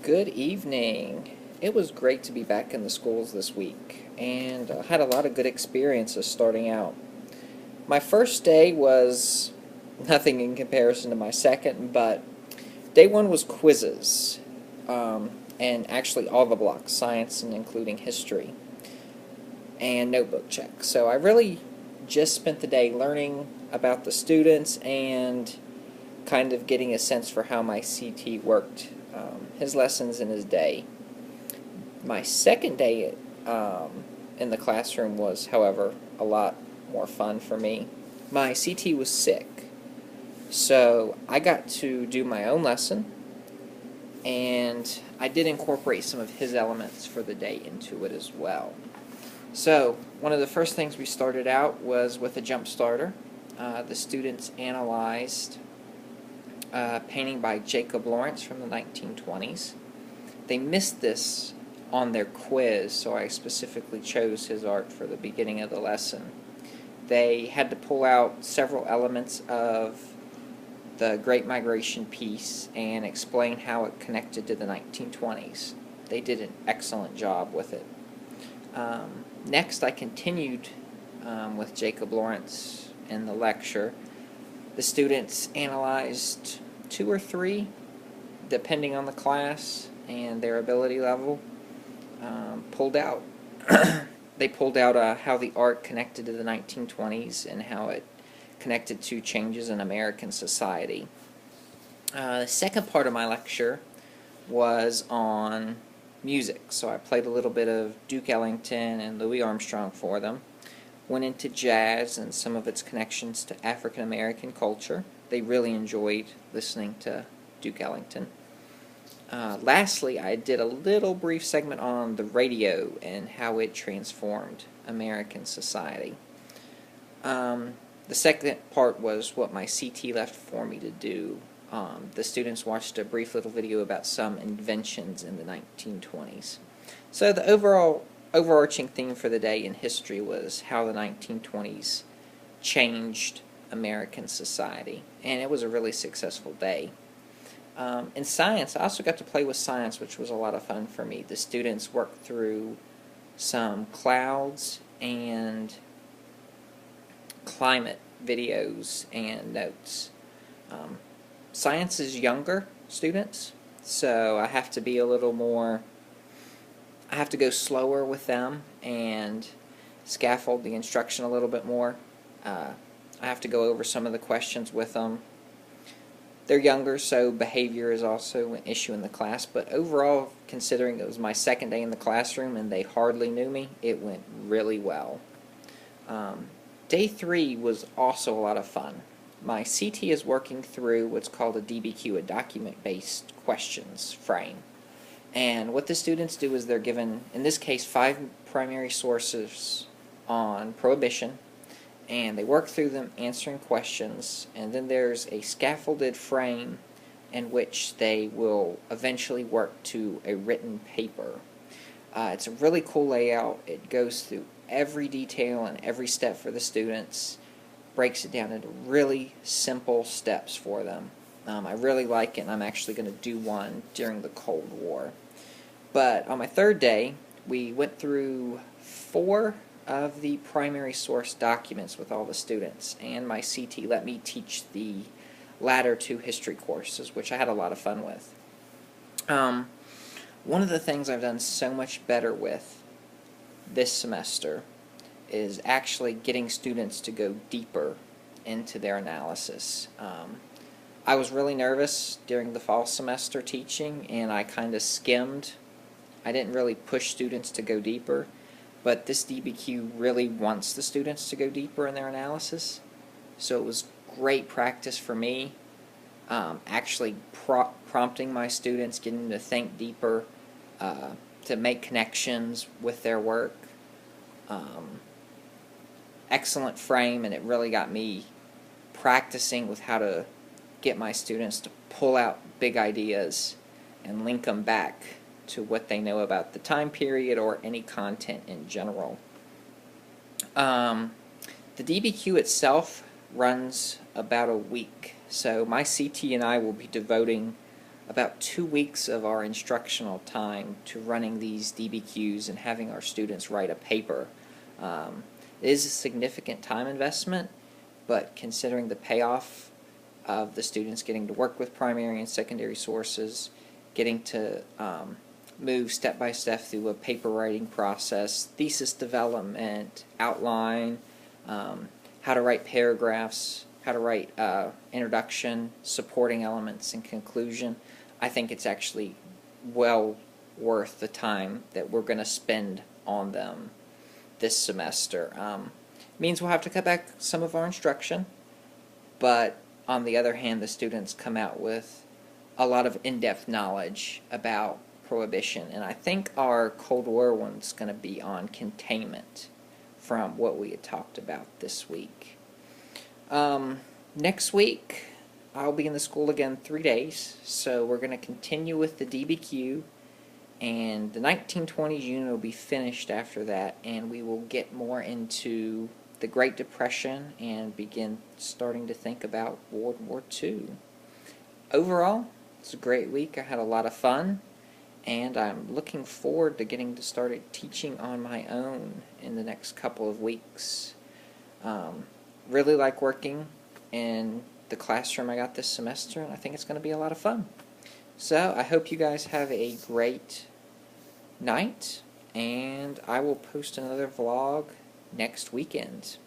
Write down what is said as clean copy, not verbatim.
Good evening. It was great to be back in the schools this week, and I had a lot of good experiences starting out. My first day was nothing in comparison to my second, but day one was quizzes, and actually all the blocks, science and including history, and notebook check. So I really just spent the day learning about the students and kind of getting a sense for how my CT worked, his lessons in his day. My second day in the classroom was, however, a lot more fun for me. My CT was sick, so I got to do my own lesson, and I did incorporate some of his elements for the day into it as well. So, one of the first things we started out was with a jump starter. The students analyzed painting by Jacob Lawrence from the 1920s. They missed this on their quiz, so I specifically chose his art for the beginning of the lesson. They had to pull out several elements of the Great Migration piece and explain how it connected to the 1920s. They did an excellent job with it. Next, I continued with Jacob Lawrence in the lecture. The students analyzed 2 or 3, depending on the class and their ability level. They pulled out how the art connected to the 1920s and how it connected to changes in American society. The second part of my lecture was on music, so I played a little bit of Duke Ellington and Louis Armstrong for them. Went into jazz and some of its connections to African American culture. They really enjoyed listening to Duke Ellington. Lastly, I did a little brief segment on the radio and how it transformed American society. The second part was what my CT left for me to do. The students watched a brief little video about some inventions in the 1920s. So the overarching theme for the day in history was how the 1920s changed American society, and it was a really successful day. In science, I also got to play with science, which was a lot of fun for me. The students worked through some clouds and climate videos and notes. Science is younger students, so I have to be a little more, I have to go slower with them and scaffold the instruction a little bit more. I have to go over some of the questions with them. They're younger, so behavior is also an issue in the class, but overall, considering it was my second day in the classroom and they hardly knew me, it went really well. Day 3 was also a lot of fun. My CT is working through what's called a DBQ, a document-based questions frame. And what the students do is they're given, in this case, 5 primary sources on prohibition, and they work through them answering questions, and then there's a scaffolded frame in which they will eventually work to a written paper. It's a really cool layout. It goes through every detail and every step for the students, breaks it down into really simple steps for them. I really like it, and I'm actually going to do one during the Cold War. But on my third day, we went through 4 of the primary source documents with all the students, and my CT let me teach the latter 2 history courses, which I had a lot of fun with. One of the things I've done so much better with this semester is actually getting students to go deeper into their analysis. I was really nervous during the fall semester teaching, and I kind of skimmed. I didn't really push students to go deeper, but this DBQ really wants the students to go deeper in their analysis, so it was great practice for me, actually prompting my students, getting them to think deeper, to make connections with their work. Excellent frame, and it really got me practicing with how to get my students to pull out big ideas and link them back to what they know about the time period or any content in general. The DBQ itself runs about a week, so my CT and I will be devoting about 2 weeks of our instructional time to running these DBQs and having our students write a paper. It is a significant time investment, but considering the payoff of the students getting to work with primary and secondary sources, getting to move step by step through a paper writing process, thesis development, outline, how to write paragraphs, how to write introduction, supporting elements, and conclusion, I think it's actually well worth the time that we're going to spend on them this semester. Means we'll have to cut back some of our instruction, but on the other hand, the students come out with a lot of in-depth knowledge about prohibition, and I think our Cold War one's going to be on containment from what we had talked about this week. Next week, I'll be in the school again 3 days, so we're going to continue with the DBQ, and the 1920s unit will be finished after that, and we will get more into the Great Depression and begin starting to think about World War II. Overall, it's a great week. I had a lot of fun, and I'm looking forward to getting to start teaching on my own in the next couple of weeks. Really like working in the classroom I got this semester, and I think it's going to be a lot of fun. So I hope you guys have a great night, and I will post another vlog next weekend.